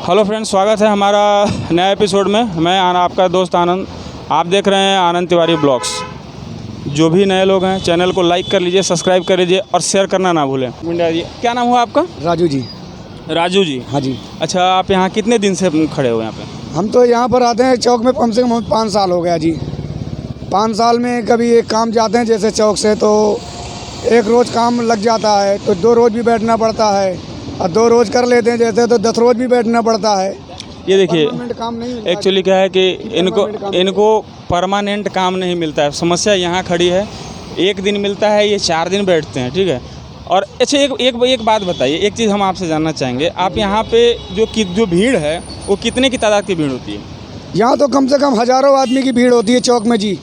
Hello friends, स्वागत है हमारा नया एपिसोड में। मैं आपका दोस्त आनंद, आप देख रहे हैं आनंद तिवारी ब्लॉग्स। जो भी नए लोग हैं चैनल को लाइक कर लीजिए, सब्सक्राइब कर लीजिए और शेयर करना ना भूलें। जी, क्या नाम हुआ आपका? राजू जी। राजू जी, हाँ जी। अच्छा, आप यहाँ कितने दिन से खड़े हो यहाँ पे? हम तो यहाँ पर आते हैं चौक में कम से कम 5 साल हो गया जी। 5 साल में कभी एक काम जाते हैं जैसे चौक से, तो एक रोज़ काम लग जाता है तो 2 रोज़ भी बैठना पड़ता है, और 2 रोज़ कर लेते हैं जैसे तो 10 रोज़ भी बैठना पड़ता है। ये देखिए, काम नहीं एक्चुअली क्या है कि इनको परमानेंट काम नहीं मिलता है। समस्या यहाँ खड़ी है, एक दिन मिलता है, ये 4 दिन बैठते हैं, ठीक है। और अच्छा, एक बात बताइए, एक चीज़ हम आपसे जानना चाहेंगे, आप यहाँ पे जो भीड़ है वो कितने की तादाद की भीड़ होती है? यहाँ तो कम से कम हज़ारों आदमी की भीड़ होती है चौक में जी।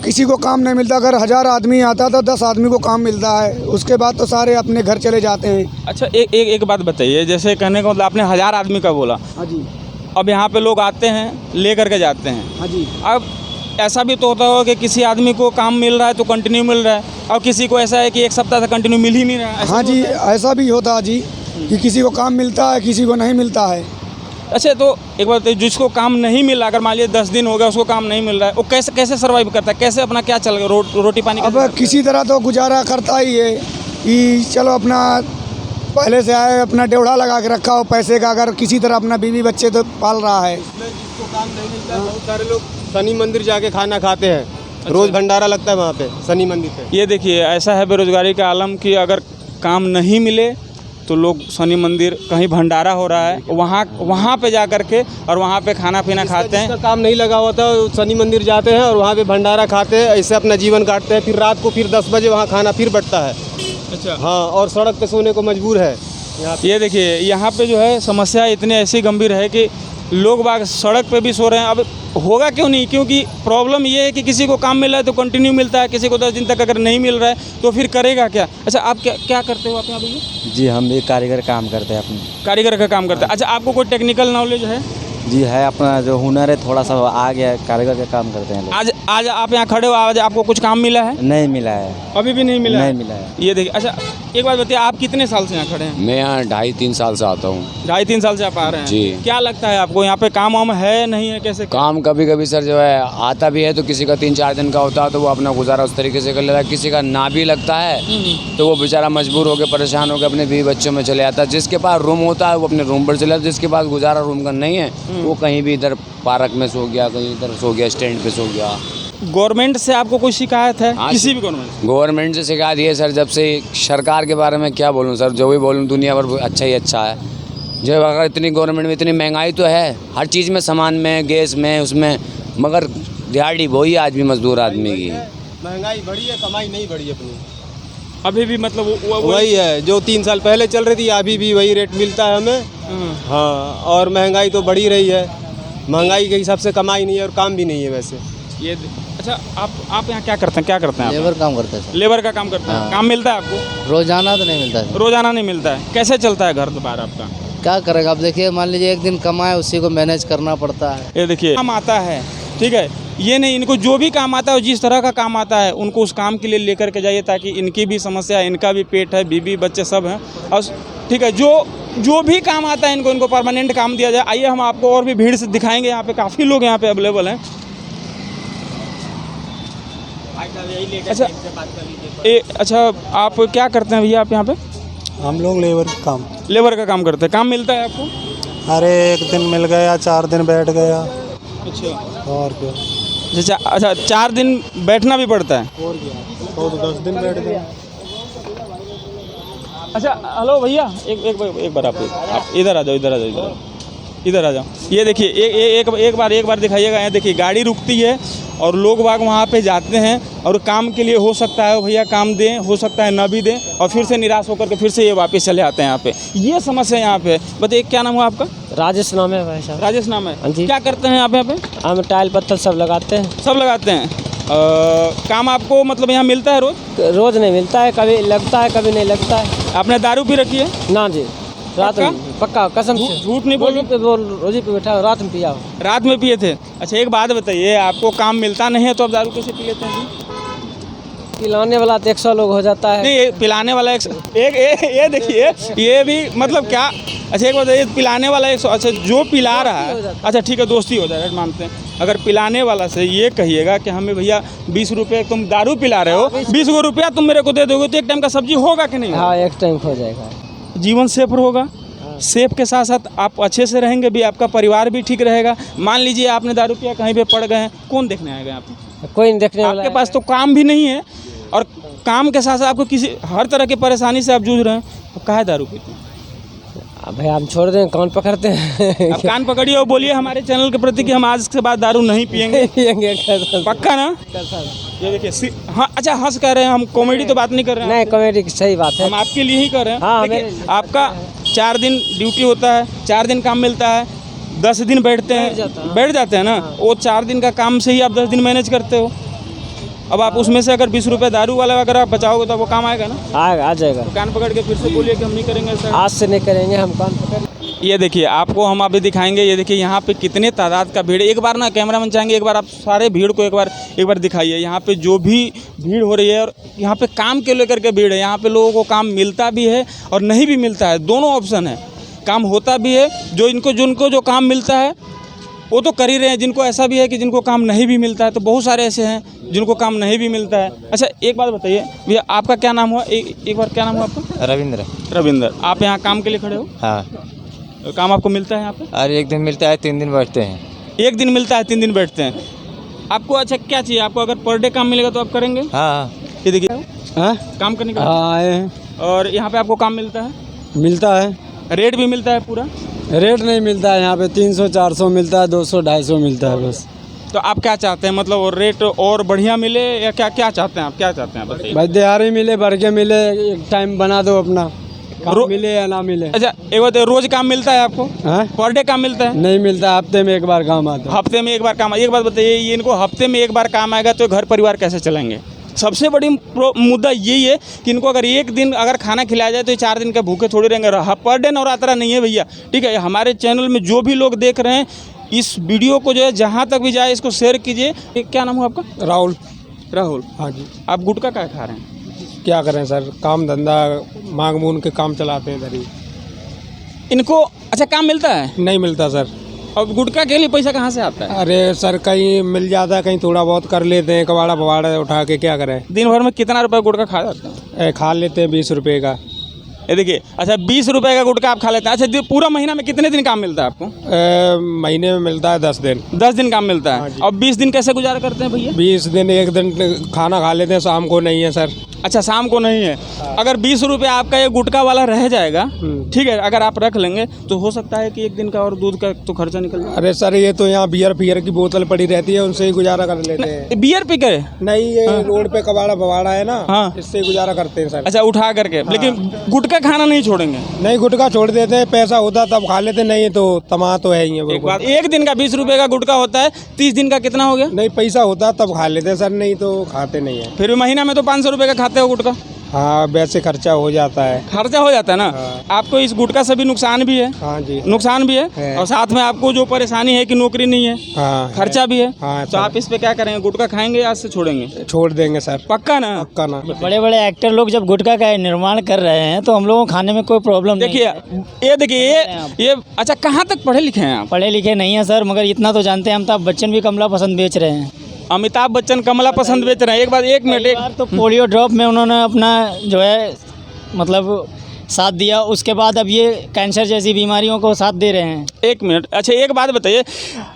किसी को काम नहीं मिलता। अगर 1000 आदमी आता तो 10 आदमी को काम मिलता है, उसके बाद तो सारे अपने घर चले जाते हैं। अच्छा, एक बात बताइए, जैसे कहने का मतलब आपने 1000 आदमी का बोला। हाँ जी। अब यहाँ पे लोग आते हैं, ले करके जाते हैं। हाँ जी। अब ऐसा भी तो होता होगा कि किसी आदमी को काम मिल रहा है तो कंटिन्यू मिल रहा है, और किसी को ऐसा है कि एक सप्ताह से कंटिन्यू मिल ही नहीं रहा है। हाँ जी, ऐसा भी होता है जी कि किसी को काम मिलता है, किसी को नहीं मिलता है। अच्छा, तो एक बात बताइए, जिसको काम नहीं मिला, अगर मान लीजिए 10 दिन हो गया उसको काम नहीं मिल रहा है, वो कैसे सर्वाइव करता है? कैसे अपना क्या चल रोटी पानी? अब किसी तरह तो गुजारा करता ही है कि चलो अपना पहले से आए, अपना डेवढ़ा लगा के रखा हो पैसे का, अगर किसी तरह अपना बीवी बच्चे तो पाल रहा है। जिसको काम नहीं मिलता है, बहुत सारे लोग शनि मंदिर जाके खाना खाते हैं। अच्छा। रोज़ भंडारा लगता है वहाँ पे शनि मंदिर पे। ये देखिए, ऐसा है बेरोजगारी का आलम कि अगर काम नहीं मिले तो लोग शनि मंदिर, कहीं भंडारा हो रहा है, वहाँ पे जा कर के और वहाँ पे खाना पीना खाते हैं। जिसका काम नहीं लगा हुआ था शनि मंदिर जाते हैं और वहाँ पे भंडारा खाते हैं, ऐसे अपना जीवन काटते हैं। फिर रात को फिर 10 बजे वहाँ खाना फिर बटता है। अच्छा। हाँ, और सड़क पे सोने को मजबूर है यहाँ। ये देखिए, यहाँ पे जो है समस्या इतनी ऐसी गंभीर है कि लोग बाग सड़क पे भी सो रहे हैं। अब होगा क्यों नहीं? क्योंकि प्रॉब्लम ये है कि किसी को काम मिल रहा है तो कंटिन्यू मिलता है, किसी को 10 दिन तक अगर नहीं मिल रहा है तो फिर करेगा क्या? अच्छा, आप क्या करते हो आप यहाँ भैया? जी, हम भी कारीगर काम करते हैं अपने। कारीगर का काम करते हैं। अच्छा, आपको कोई टेक्निकल नॉलेज है? जी है, अपना जो हुनर है थोड़ा सा आ गया, कारीगर का काम करते हैं लोग। आज आप यहाँ खड़े हो, आज आपको कुछ काम मिला है? नहीं मिला है, अभी भी नहीं मिला? नहीं मिला है। ये देखिए, अच्छा एक बात बताइए, आप कितने साल से यहाँ खड़े हैं? मैं यहाँ 2.5-3 साल से आता हूँ। 2.5-3 साल से आप आ रहे हैं जी। क्या लगता है आपको यहाँ पे काम वाम है नहीं है, कैसे? काम कभी कभी सर जो है आता भी है तो किसी का 3-4 दिन का होता है तो वो अपना गुजारा उस तरीके से कर लेता है। किसी का ना भी लगता है तो वो बेचारा मजबूर होकर परेशान होकर अपने बीवी बच्चों में चले जाता है। जिसके पास रूम होता है वो अपने रूम पर चले जाता है, जिसके पास गुजारा रूम का नहीं है वो कहीं भी इधर पार्क में सो गया, कहीं इधर सो गया, स्टैंड पे सो गया। गवर्नमेंट से आपको कोई शिकायत है? किसी भी गवर्नमेंट से शिकायत ये सर, जब से सरकार के बारे में क्या बोलूँ सर, जो भी बोलूँ दुनिया भर अच्छा ही अच्छा है। जो अगर इतनी गवर्नमेंट में इतनी महंगाई तो है हर चीज़ में, सामान में, गैस में, उसमें, मगर दिहाड़ी वही आज भी मजदूर आदमी की। महंगाई बढ़ी है, कमाई नहीं बढ़ी अपनी। अभी भी मतलब वही है जो 3 साल पहले चल रही थी, अभी भी वही रेट मिलता है हमें। हाँ, और महंगाई तो बढ़ी रही है। महंगाई के हिसाब से कमाई नहीं है और काम भी नहीं है वैसे। ये अच्छा, आप यहाँ क्या करते हैं? लेबर काम करते हैं सर। लेबर का काम करते हैं। हाँ। काम मिलता है आपको? रोजाना तो नहीं मिलता है। रोजाना नहीं मिलता है। कैसे चलता है घर द्वार आपका? क्या करेगा, आप देखिए, मान लीजिए एक दिन कमाए उसी को मैनेज करना पड़ता है। ये देखिए, काम आता है, ठीक है, ये नहीं, इनको जो भी काम आता है, जिस तरह का काम आता है उनको उस काम के लिए लेकर के जाइए, ताकि इनकी भी समस्या है, इनका भी पेट है, बीवी बच्चे सब हैं, और ठीक है, जो भी काम आता है इनको परमानेंट काम दिया जाए। आइए हम आपको और भी भीड़ से दिखाएंगे। यहाँ पे काफ़ी लोग यहाँ पे अवेलेबल हैं। अच्छा, आप क्या करते हैं भैया आप यहाँ पे? हम लोग लेबर का काम करते हैं। काम मिलता है आपको? अरे एक दिन मिल गया, 4 दिन बैठ गया। अच्छा, और क्या? अच्छा, 4 दिन बैठना भी पड़ता है? और क्या, तो 10 दिन बैठ गया। अच्छा, हेलो भैया, एक बार आप इधर आ जाओ, इधर आ जाओ। ये देखिए, एक बार दिखाइएगा। यहाँ देखिए, गाड़ी रुकती है और लोग बाग वहाँ पे जाते हैं, और काम के लिए हो सकता है भैया काम दें, हो सकता है ना भी दें, और फिर से निराश होकर के फिर से ये वापस चले आते हैं यहाँ पे। ये समस्या यहाँ पे। बताइए, क्या नाम हुआ आपका? राजेश नाम है भाई साहब। राजेश नाम है? हाँ जी। क्या करते हैं आप यहाँ पे? हम टाइल पत्थर सब लगाते हैं। सब लगाते हैं। काम आपको मतलब यहाँ मिलता है रोज? रोज नहीं मिलता है, कभी लगता है कभी नहीं लगता है। आपने दारू पी रखी है? ना जी, रात में पक्का, कसम से झूठ नहीं बोल रहे? रोजी पे बैठा, रात में पिया हो। रात में पिए थे? अच्छा, एक बात बताइए, आपको काम मिलता नहीं है तो आप दारू कैसे पी लेते हैं जी? पिलाने वाला तो 100 लोग हो जाता है। नहीं, ये पिलाने वाला ये देखिए, ये भी मतलब क्या। अच्छा एक बात ये पिलाने वाला 100, अच्छा जो पिला रहा है, अच्छा ठीक है दोस्ती हो जाएगा, मानते हैं। अगर पिलाने वाला से ये कहिएगा कि हमें भैया 20 रुपये तुम दारू पिला रहे हो, 20 रुपया तुम मेरे को दे दोगे तो एक टाइम का सब्जी होगा कि नहीं? हाँ, एक टाइम हो जाएगा। जीवन सेफ होगा। सेफ के साथ साथ आप अच्छे से रहेंगे भी, आपका परिवार भी ठीक रहेगा। मान लीजिए आपने दारू पिया, कहीं पे पड़ गए हैं, कौन देखने आएगा आपको? कोई नहीं देखने वाला। आपके पास तो काम भी नहीं है, और काम के साथ साथ आपको किसी हर तरह की परेशानी से आप जूझ रहे हैं, तो काहे दारू पीते हैं? अब भाई हम छोड़ दें, कौन पकड़ते हैं? आप कान पकड़िए और बोलिए हमारे चैनल के प्रति कि हम आज के बाद दारू नहीं पिएंगे। पक्का ना? ये देखिए हाँ, अच्छा हंस कर रहे हैं हम, कॉमेडी तो बात नहीं कर रहे हैं। नहीं, कॉमेडी की सही बात है। हम आपके लिए ही कर रहे हैं। हाँ, देखिए आपका 4 दिन ड्यूटी होता है, 4 दिन काम मिलता है, 10 दिन बैठ जाते हैं ना। वो 4 दिन का काम से ही आप 10 दिन मैनेज करते हो। अब आप उसमें से अगर 20 रुपये दारू वाला अगर आप बचाओगे तो वो काम आएगा ना? आ जाएगा। तो कान पकड़ के फिर से बोलिए कि हम नहीं करेंगे सर। आज से नहीं करेंगे हम, कान पकड़। ये देखिए आपको हम अभी दिखाएंगे। ये देखिए यहाँ पे कितने तादाद का भीड़ है। एक बार ना कैमरामैन चाहेंगे एक बार आप सारे भीड़ को एक बार दिखाइए। यहाँ पे जो भी भीड़ हो रही है, और यहाँ पे काम के लेकर के भीड़ है। यहाँ पे लोगों को काम मिलता भी है और नहीं भी मिलता है, दोनों ऑप्शन है। काम होता भी है, जिनको जो काम मिलता है वो तो कर ही रहे हैं। जिनको ऐसा भी है कि जिनको काम नहीं भी मिलता है, तो बहुत सारे ऐसे हैं जिनको काम नहीं भी मिलता है। अच्छा एक बात बताइए भैया, आपका क्या नाम हुआ? एक बार क्या नाम हुआ आपका? रविंद्र। आप यहाँ काम के लिए खड़े हो? हाँ। काम आपको मिलता है यहाँ पे? अरे 1 दिन मिलता है, 3 दिन बैठते हैं। 1 दिन मिलता है, 3 दिन बैठते हैं। आपको अच्छा क्या चाहिए? आपको अगर पर डे काम मिलेगा तो आप करेंगे? हाँ। ये देखिए हाँ, काम करने का। हाँ आए हैं। और यहाँ पे आपको काम मिलता है? मिलता है। रेट भी मिलता है पूरा? रेट नहीं मिलता है यहाँ पे, 300-400 मिलता है, 200-250 मिलता है बस। तो आप क्या चाहते हैं, मतलब रेट और बढ़िया मिले या क्या चाहते हैं आप? क्या चाहते हैं बताइए। भाई दिहाड़ी मिले, भर के मिले, एक टाइम बना दो अपना, काम मिले या ना मिले। अच्छा एक बात, रोज काम मिलता है आपको? हाँ? पर डे काम मिलता है? नहीं मिलता, हफ्ते में एक बार काम आता है। हफ्ते में एक बार काम। एक बात बताइए, ये इनको हफ्ते में एक बार काम आएगा तो घर परिवार कैसे चलेंगे? सबसे बड़ी मुद्दा यही है कि इनको अगर एक दिन अगर खाना खिलाया जाए तो ये 4 दिन के भूखे थोड़ी रहेंगे। पर डे नवरात्रा नहीं है भैया, ठीक है? हमारे चैनल में जो भी लोग देख रहे हैं, इस वीडियो को जो है जहाँ तक भी जाए इसको शेयर कीजिए। क्या नाम है आपका? राहुल। हाँ जी। आप गुटखा क्या खा रहे हैं? क्या करें सर, काम धंधा मांग मून के काम चलाते हैं इधर ही। इनको अच्छा काम मिलता है? नहीं मिलता सर। अब गुटखा के लिए पैसा कहाँ से आता है? अरे सर कहीं मिल जाता है, कहीं थोड़ा बहुत कर लेते हैं, कबाड़ा बवाड़ा उठा के क्या करें। दिन भर में कितना रुपये गुटखा खा जाते हैं? खा लेते हैं 20 रुपये का। ये देखिए, अच्छा 20 रुपये का गुटखा आप खा लेते हैं। अच्छा पूरा महीना में कितने दिन काम मिलता है आपको? महीने में मिलता है 10 दिन। 10 दिन काम मिलता है। अब 20 दिन कैसे गुजारा करते हैं भैया? 20 दिन, एक दिन खाना खा लेते हैं, शाम को नहीं है सर। अच्छा शाम को नहीं है। अगर 20 रुपये आपका ये गुटखा वाला रह जाएगा, ठीक है, अगर आप रख लेंगे तो हो सकता है कि एक दिन का और दूध का तो खर्चा निकल जाए। अरे सर ये तो यहाँ बियर की बोतल पड़ी रहती है, उनसे ही गुजारा कर लेते हैं। बियर पी कर? नहीं, ये रोड पे कबाड़ा बवाड़ा है ना, हाँ। इससे ही गुजारा करते हैं सर। अच्छा उठा करके, लेकिन गुटखा खाना नहीं छोड़ेंगे? नहीं, गुटखा छोड़ देते हैं, पैसा होता तब खा लेते, नहीं तो तमा तो है ही है। एक बात, एक दिन का 20 रुपये का गुटखा होता है, 30 दिन का कितना हो गया? नहीं, पैसा होता तब खा लेते हैं सर, नहीं तो खाते नहीं है। फिर भी महीना में तो 500 रुपये का खाते हो गुटखा? हाँ, वैसे खर्चा हो जाता है। खर्चा हो जाता है ना। आपको इस गुटखा से भी नुकसान भी है? हाँ जी, नुकसान भी है। और साथ में आपको जो परेशानी है कि नौकरी नहीं है, हाँ, खर्चा भी है। हाँ, तो आप इस पे क्या करेंगे? गुटखा खाएंगे आज से छोड़ेंगे? छोड़ देंगे सर। पक्का ना? पक्का ना। बड़े बड़े एक्टर लोग जब गुटखा का निर्माण कर रहे हैं तो हम लोगों को खाने में कोई प्रॉब्लम नहीं देखिए ये देखिए ये अच्छा कहाँ तक पढ़े लिखे हैं आप? पढ़े लिखे नहीं है सर, मगर इतना तो जानते हैं अमिताभ बच्चन भी कमला पसंद बेच रहे हैं। अमिताभ बच्चन कमला पसंद बेच रहे हैं? एक मिनट तो पोलियो ड्रॉप में उन्होंने अपना जो है मतलब साथ दिया, उसके बाद अब ये कैंसर जैसी बीमारियों को साथ दे रहे हैं। 1 मिनट, अच्छा एक बात बताइए,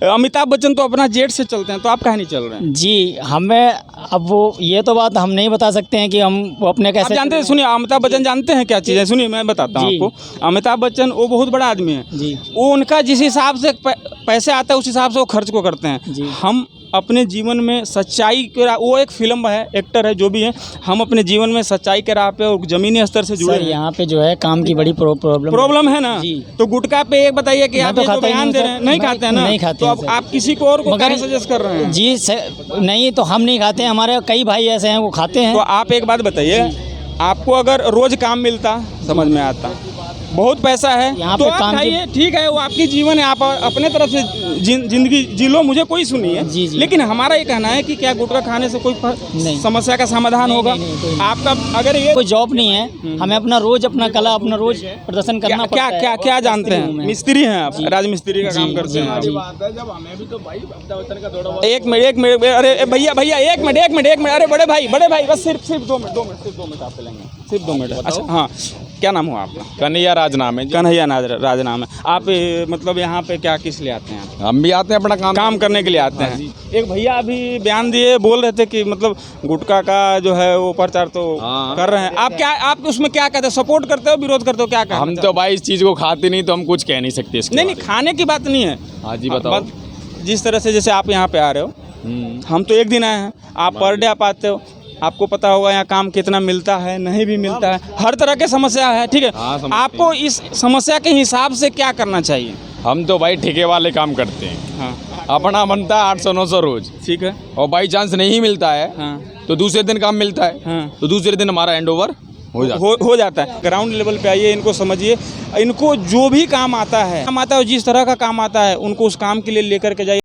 अमिताभ बच्चन तो अपना जेट से चलते हैं, तो आप काहे नहीं चल रहे हैं? जी हमें अब वो ये तो बात हम नहीं बता सकते हैं कि हम वो अपने कैसे आप जानते हैं, सुनिए अमिताभ बच्चन जानते हैं क्या चीज़ है? सुनिए मैं बताता हूँ आपको। अमिताभ बच्चन वो बहुत बड़ा आदमी है जी। वो उनका जिस हिसाब से पैसे आता है उस हिसाब से वो खर्च को करते हैं जी। हम अपने जीवन में सच्चाई के राह, वो एक फिल्म है, एक्टर है, जो भी है, हम अपने जीवन में सच्चाई के राह पे और ज़मीनी स्तर से जुड़े हैं। यहाँ पे जो है काम की बड़ी प्रॉब्लम है ना जी। तो गुटखा पे एक बताइए कि आप तो ये जो बयान दे रहे हैं, नहीं खाते हैं ना? नहीं खाते तो अब आप किसी को और को क्या सजेस्ट कर रहे हैं? जी नहीं, तो हम नहीं खाते हैं, हमारे कई भाई ऐसे हैं वो खाते हैं। तो आप एक बात बताइए, आपको अगर रोज काम मिलता, समझ में आता, बहुत पैसा है यहाँ तो पे आप काम की- खाइए, ठीक है, वो आपकी जीवन है, आप अपने तरफ से जिंदगी जी लो, मुझे कोई सुनी है। जी, जी। लेकिन हमारा ये कहना है कि क्या गुटखा खाने से कोई नहीं। समस्या का समाधान नहीं, होगा? नहीं, नहीं, कोई नहीं। आपका अगर ये कोई जॉब नहीं है, हमें अपना रोज अपना कला अपना रोज प्रदर्शन करना क्या पड़ता क्या है। क्या क्या जानते मिस्त्री हूँ हैं? मैं। मिस्त्री हैं आप, राजमिस्त्री का जी, काम करते जी, हैं आप। जी। एक मिनट, अरे भैया एक मिनट, अरे बड़े भाई, बस सिर्फ 2 मिनट आप लेंगे, सिर्फ 2 मिनट। अच्छा हाँ, क्या नाम हुआ आपका? कन्हैया राज नाम है जी। कन्हैया राज नाम है। आप मतलब यहाँ पे क्या किस लिए आते हैं? हम भी आते हैं अपना काम करने के लिए आते हैं। एक भैया अभी बयान दिए, बोल रहे थे कि मतलब गुटखा का जो है वो प्रचार तो कर रहे हैं। आप उसमें क्या कहते हैं? सपोर्ट करते हो, विरोध करते हो, क्या कहते हम तो भाई इस चीज़ को खाते नहीं तो हम कुछ कह नहीं सकते इसके नहीं, खाने की बात नहीं है। हाँ जी बताओ। जिस तरह से जैसे आप यहाँ पे आ रहे हो, हम तो एक दिन आए हैं, आप पर डे आप आते हो, आपको पता होगा यहाँ काम कितना मिलता है, नहीं भी मिलता है, हर तरह की समस्या है, ठीक है। आपको इस समस्या के हिसाब से क्या करना चाहिए? हम तो भाई ठेके वाले काम करते हैं। हाँ अपना बनता है 800-900 रोज, ठीक है। और बाई चांस नहीं मिलता है हाँ तो दूसरे दिन काम मिलता है, हाँ तो दूसरे दिन हमारा हैंड ओवर हो जाता है। हो जाता है। ग्राउंड लेवल पे आइए, इनको समझिए, इनको जो भी काम आता है, जिस तरह का काम आता है, उनको उस काम के लिए लेकर के जाइए।